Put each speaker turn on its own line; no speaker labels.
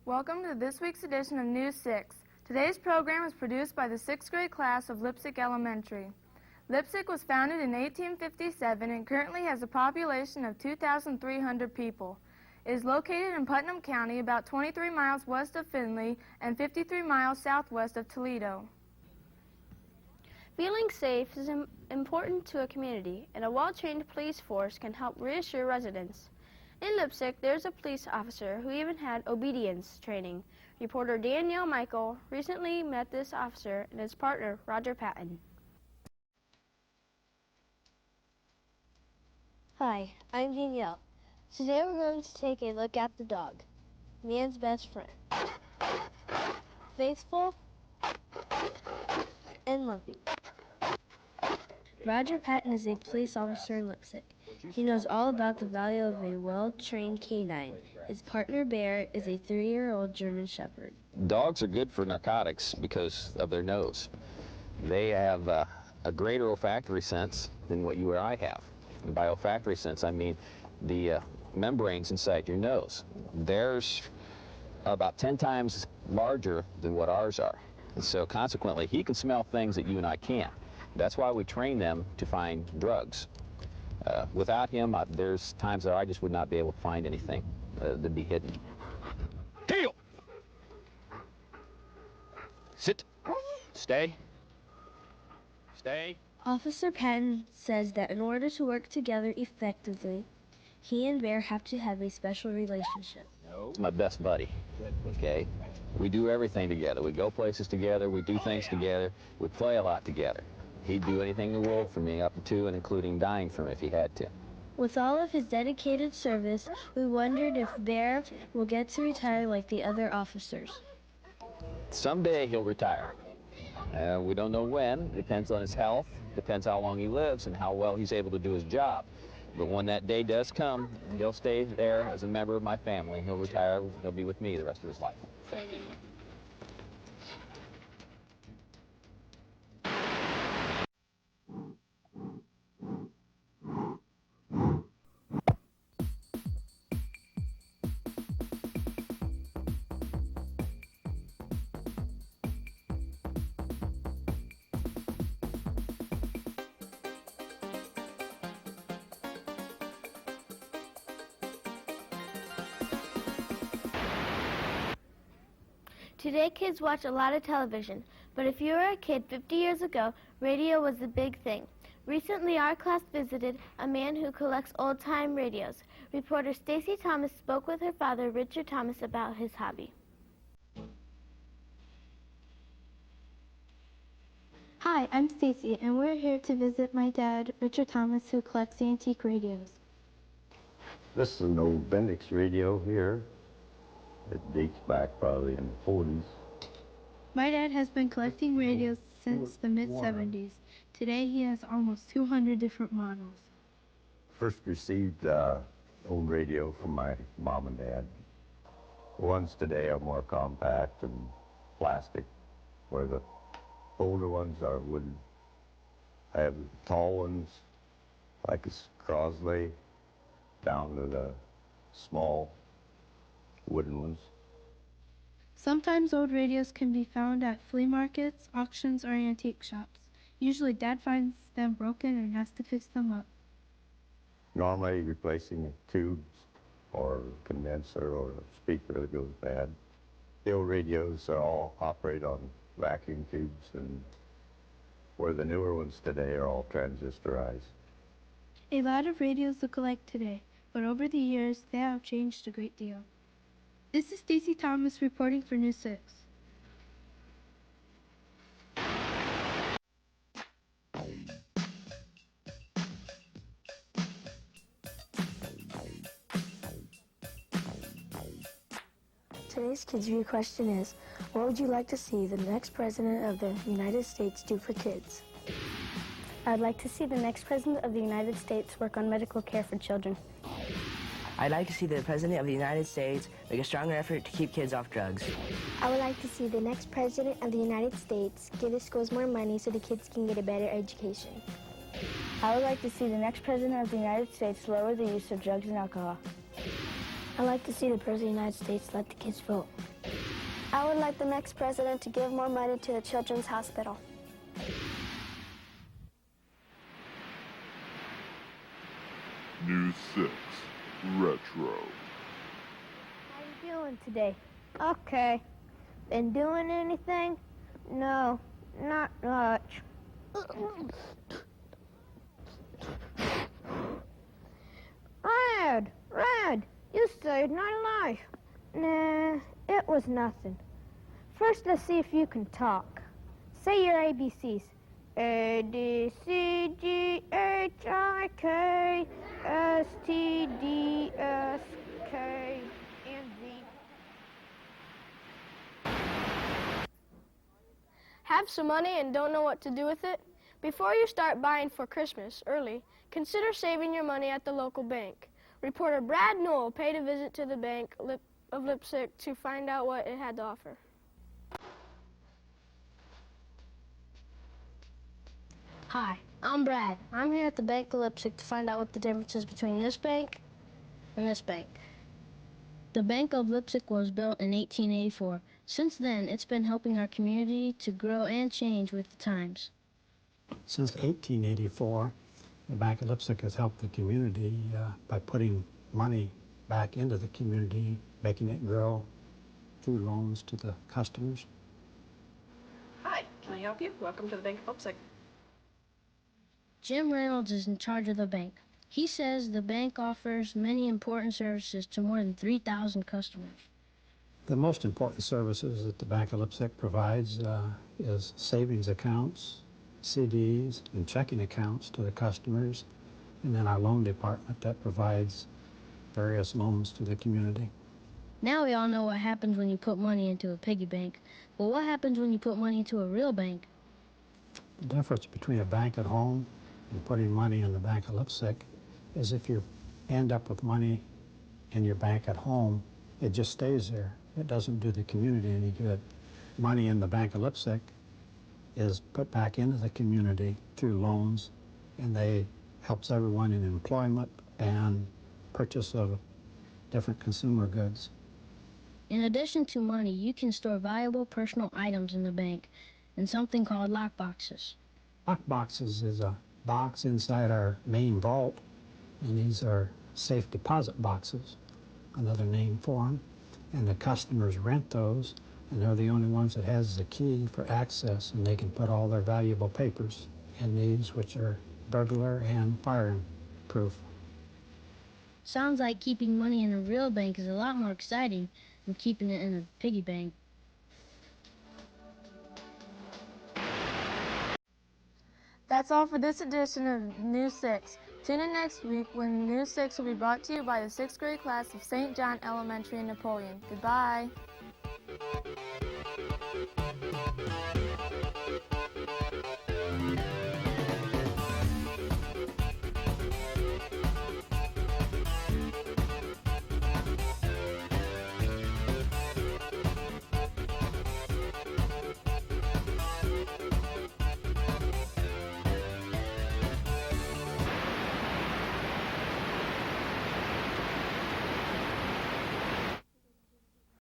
Welcome to this week's edition of News 6. Today's program is produced by the 6th grade class of Leipsic Elementary. Leipsic was founded in 1857 and currently has a population of 2,300 people. It is located in Putnam County, about 23 miles west of Findlay and 53 miles southwest of Toledo.
Feeling safe is important to a community, and a well-trained police force can help reassure residents. In Leipsic, there's a police officer who even had obedience training. Reporter Danielle Michael recently met this officer and his partner, Roger Patton.
Hi, I'm Danielle. Today we're going to take a look at the dog, man's best friend. Faithful and loving. Roger Patton is a police officer in Leipsic. He knows all about the value of a well-trained canine. His partner Bear is a 3-year-old German Shepherd.
Dogs are good for narcotics because of their nose. They have a greater olfactory sense than what you or I have. And by olfactory sense, I mean the membranes inside your nose. Theirs are about 10 times larger than what ours are. And so consequently, he can smell things that you and I can't. That's why we train them to find drugs. Without him, there's times that I just would not be able to find anything to be hidden. Heel! Sit. Stay. Stay.
Officer Patton says that in order to work together effectively, he and Bear have to have a special relationship.
My best buddy, okay? We do everything together. We go places together, we do things together, we play a lot together. He'd do anything in the world for me, up to and including dying for me if he had to.
With all of his dedicated service, we wondered if Bear will get to retire like the other officers.
Someday he'll retire. We don't know when. Depends on his health, depends how long he lives and how well he's able to do his job. But when that day does come, he'll stay there as a member of my family. He'll retire, he'll be with me the rest of his life.
Today, kids watch a lot of television, but if you were a kid 50 years ago, radio was the big thing. Recently, our class visited a man who collects old-time radios. Reporter Stacy Thomas spoke with her father, Richard Thomas, about his hobby.
Hi, I'm Stacy, and we're here to visit my dad, Richard Thomas, who collects antique radios.
This is an old Bendix radio here. It dates back probably in the 40s.
My dad has been collecting radios since the mid-70s. Today he has almost 200 different models.
First received old radio from my mom and dad. The ones today are more compact and plastic, where the older ones are wooden. I have tall ones, like a Crosley, down to the small wooden ones.
Sometimes old radios can be found at flea markets, auctions, or antique shops. Usually Dad finds them broken and has to fix them up.
Normally replacing tubes or condenser or a speaker that goes bad. The old radios are all operate on vacuum tubes, and where the newer ones today are all transistorized.
A lot of radios look alike today, but over the years they have changed a great deal. This is Stacy Thomas reporting for News 6.
Today's Kids View question is, what would you like to see the next president of the United States do for kids?
I'd like to see the next president of the United States work on medical care for children.
I'd like to see the President of the United States make a stronger effort to keep kids off drugs.
I would like to see the next President of the United States give the schools more money so the kids can get a better education.
I would like to see the next President of the United States lower the use of drugs and alcohol.
I'd like to see the President of the United States let the kids vote.
I would like the next president to give more money to the Children's Hospital.
News 6 Retro.
How you doing today? Okay. Been doing anything? No, not much. Red, you saved my life. Nah, it was nothing. First, let's see if you can talk. Say your ABCs. A, D, C, G, H, I, K, S, T, D, S, K, and Z.
Have some money and don't know what to do with it? Before you start buying for Christmas early, consider saving your money at the local bank. Reporter Brad Knoll paid a visit to the Bank of Leipsic to find out what it had to offer.
Hi, I'm Brad. I'm here at the Bank of Leipsic to find out what the difference is between this bank and this bank. The Bank of Leipsic was built in 1884. Since then, it's been helping our community to grow and change with the times.
Since 1884, the Bank of Leipsic has helped the community by putting money back into the community, making it grow through loans to the customers.
Hi, can I help you? Welcome to the Bank of Leipsic.
Jim Reynolds is in charge of the bank. He says the bank offers many important services to more than 3,000 customers.
The most important services that the Bank of Leipsic provides is savings accounts, CDs, and checking accounts to the customers, and then our loan department that provides various loans to the community.
Now we all know what happens when you put money into a piggy bank, but what happens when you put money into a real bank?
The difference between a bank at home and putting money in the Bank of Leipsic is if you end up with money in your bank at home, it just stays there. It doesn't do the community any good. Money in the Bank of Leipsic is put back into the community through loans, and they helps everyone in employment and purchase of different consumer goods.
In addition to money, you can store valuable personal items in the bank in something called lockboxes.
Lockboxes is a box inside our main vault, and these are safe deposit boxes, another name for them. And the customers rent those, and they're the only ones that has the key for access, and they can put all their valuable papers in these, which are burglar and fire-proof.
Sounds like keeping money in a real bank is a lot more exciting than keeping it in a piggy bank.
That's all for this edition of News 6. Tune in next week when News 6 will be brought to you by the 6th grade class of St. John Elementary in Napoleon. Goodbye.